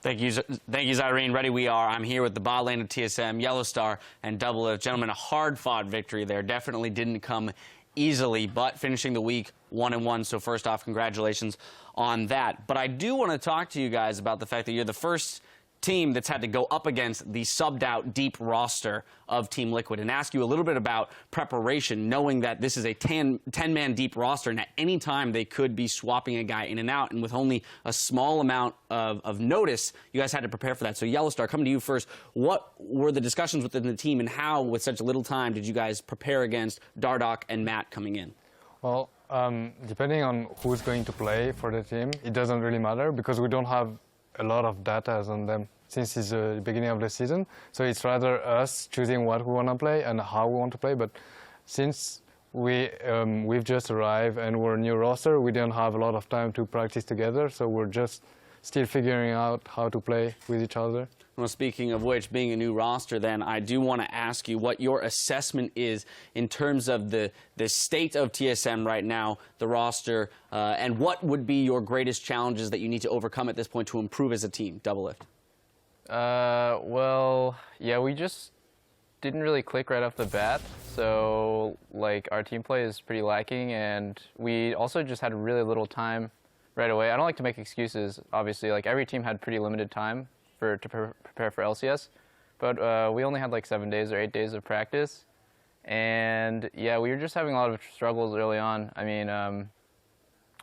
Thank you, Zyrene. Ready we are. I'm here with the bot lane of TSM, YellowStaR, and Doublelift. Gentlemen, a hard-fought victory there. Definitely didn't come easily, but finishing the week 1-1. So first off, congratulations on that. But I do want to talk to you guys about the fact that you're the first team that's had to go up against the subbed-out deep roster of Team Liquid and ask you a little bit about preparation, knowing that this is a 10-man deep roster, and at any time they could be swapping a guy in and out, and with only a small amount of notice, you guys had to prepare for that. So YellowStaR, coming to you first, what were the discussions within the team, and how, with such little time, did you guys prepare against Dardoch and Matt coming in? Well, depending on who's going to play for the team, it doesn't really matter because we don't have a lot of data on them since it's the beginning of the season. So it's rather us choosing what we want to play and how we want to play. But since we've just arrived and we're a new roster, we don't have a lot of time to practice together. So we're just still figuring out how to play with each other. Well, speaking of which, being a new roster, then, I do want to ask you what your assessment is in terms of the state of TSM right now, the roster, and what would be your greatest challenges that you need to overcome at this point to improve as a team, Doublelift? Well, yeah, we just didn't really click right off the bat. So, like, our team play is pretty lacking, and we also just had really little time right away. I don't like to make excuses, obviously. Like, every team had pretty limited time to prepare for LCS, but we only had like 7 days or 8 days of practice, and yeah, we were just having a lot of struggles early on. I mean,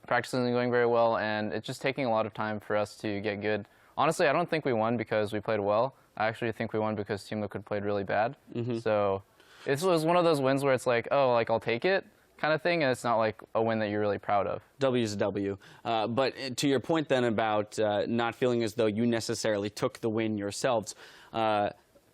practice isn't going very well, and it's just taking a lot of time for us to get good. Honestly, I don't think we won because we played well. I actually think we won because Team Liquid played really bad. So it was one of those wins where it's like, oh, like, I'll take it kind of thing, and it's not like a win that you're really proud of. W is a W. But to your point then about not feeling as though you necessarily took the win yourselves,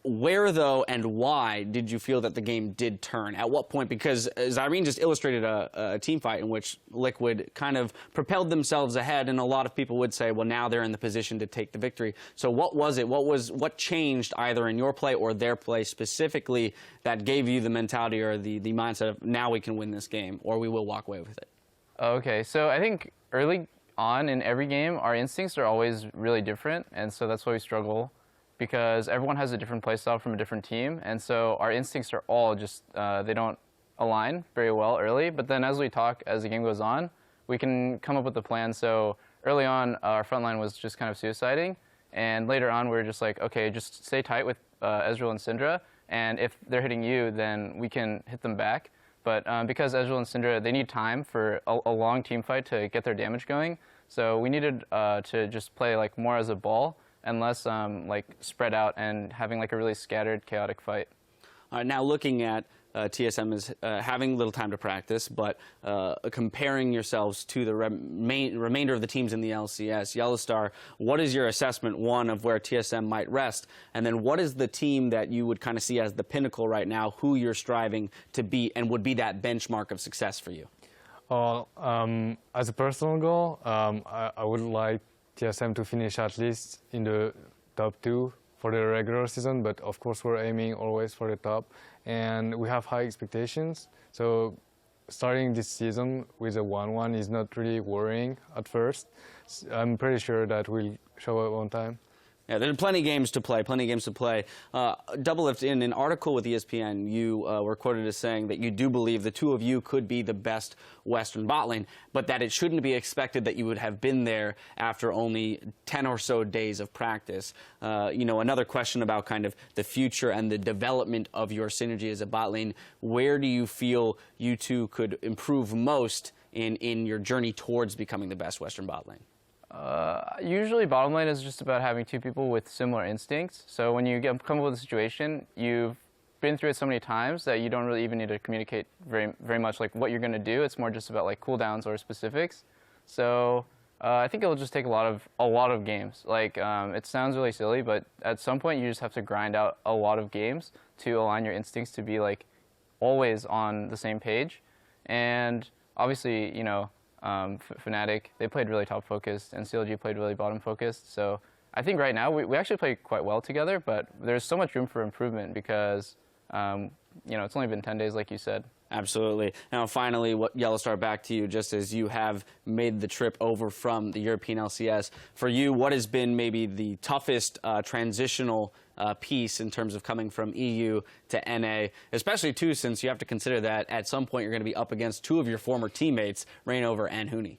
where, though, and why did you feel that the game did turn? At what point? Because Zyrene just illustrated a team fight in which Liquid kind of propelled themselves ahead, and a lot of people would say, well, now they're in the position to take the victory. So what was it? What changed either in your play or their play specifically that gave you the mentality or the mindset of, now we can win this game, or we will walk away with it? Okay, so I think early on in every game, our instincts are always really different, and so that's why we struggle, because everyone has a different play style from a different team, and so our instincts are all just, they don't align very well early, but then as we talk, as the game goes on, we can come up with a plan. So early on, our front line was just kind of suiciding, and later on, we were just like, okay, just stay tight with Ezreal and Syndra, and if they're hitting you, then we can hit them back. But because Ezreal and Syndra, they need time for a long team fight to get their damage going, so we needed to just play like more as a ball, and less like spread out and having like a really scattered, chaotic fight. Now looking at TSM is having little time to practice, but comparing yourselves to the remainder of the teams in the LCS, YellowStaR, what is your assessment, one, of where TSM might rest, and then what is the team that you would kind of see as the pinnacle right now, who you're striving to beat and would be that benchmark of success for you? Well, as a personal goal, I would like TSM to finish at least in the top 2 for the regular season, but of course we're aiming always for the top, and we have high expectations. So starting this season with a 1-1 is not really worrying at first. I'm pretty sure that we'll show up on time. Yeah, there's plenty of games to play, Doublelift, in an article with ESPN, you were quoted as saying that you do believe the two of you could be the best Western bot lane, but that it shouldn't be expected that you would have been there after only 10 or so days of practice. You know, another question about kind of the future and the development of your synergy as a bot lane. Where do you feel you two could improve most in your journey towards becoming the best Western bot lane? Usually bottom lane is just about having two people with similar instincts. So when you come up with a situation, you've been through it so many times that you don't really even need to communicate very much like what you're going to do. It's more just about like cooldowns or specifics. So I think it'll just take a lot of games. Like it sounds really silly, but at some point you just have to grind out a lot of games to align your instincts to be like always on the same page. And obviously, you know, Fnatic, they played really top focused, and CLG played really bottom focused. So I think right now we actually play quite well together, but there's so much room for improvement because you know, it's only been 10 days like you said. Absolutely. Now, finally, YellowStaR, back to you, just as you have made the trip over from the European LCS. For you, what has been maybe the toughest transitional piece in terms of coming from EU to NA, especially, too, since you have to consider that at some point you're going to be up against two of your former teammates, Rainover and Huni?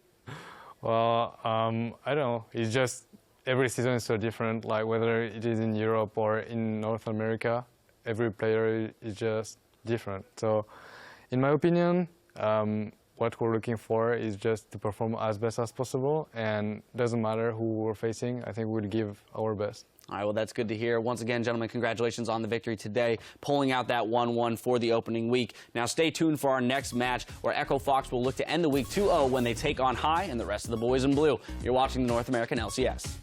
Well, I don't know. It's just every season is so different, like whether it is in Europe or in North America, every player is just different. So, in my opinion, what we're looking for is just to perform as best as possible, and doesn't matter who we're facing. I think we'll give our best. All right, well, that's good to hear. Once again, gentlemen, congratulations on the victory today, pulling out that 1-1 for the opening week. Now, stay tuned for our next match, where Echo Fox will look to end the week 2-0 when they take on High and the rest of the boys in blue. You're watching the North American LCS.